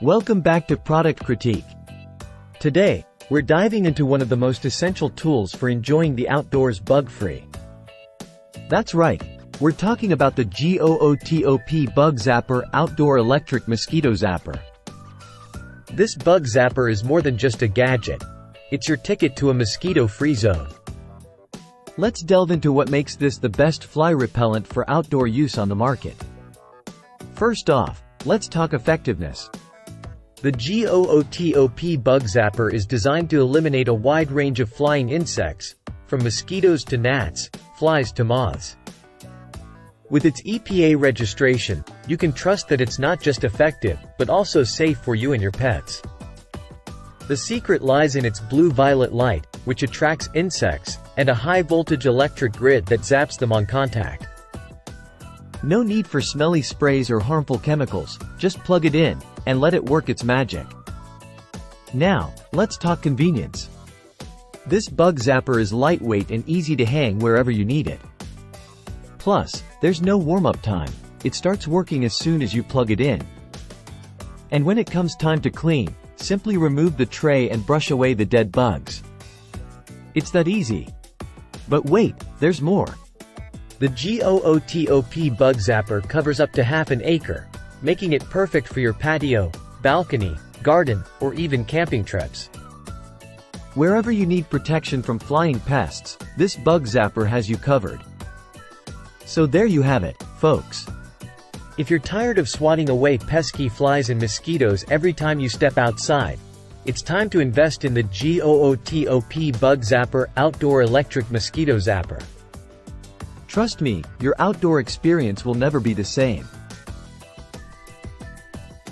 Welcome back to Product Critique. Today, we're diving into one of the most essential tools for enjoying the outdoors bug-free. That's right, we're talking about the GOOTOP Bug Zapper Outdoor Electric Mosquito Zapper. This bug zapper is more than just a gadget. It's your ticket to a mosquito-free zone. Let's delve into what makes this the best fly repellent for outdoor use on the market. First off, let's talk effectiveness. The GOOTOP Bug Zapper is designed to eliminate a wide range of flying insects, from mosquitoes to gnats, flies to moths. With its EPA registration, you can trust that it's not just effective, but also safe for you and your pets. The secret lies in its blue-violet light, which attracts insects, and a high-voltage electric grid that zaps them on contact. No need for smelly sprays or harmful chemicals, just plug it in, and let it work its magic. Now, let's talk convenience. This bug zapper is lightweight and easy to hang wherever you need it. Plus, there's no warm-up time. It starts working as soon as you plug it in. And when it comes time to clean, simply remove the tray and brush away the dead bugs. It's that easy. But wait, there's more. The GOOTOP Bug Zapper covers up to half an acre, making it perfect for your patio, balcony, garden, or even camping trips. Wherever you need protection from flying pests, this bug zapper has you covered. So there you have it, folks. If you're tired of swatting away pesky flies and mosquitoes every time you step outside, it's time to invest in the GOOTOP Bug Zapper Outdoor Electric Mosquito Zapper. Trust me, your outdoor experience will never be the same.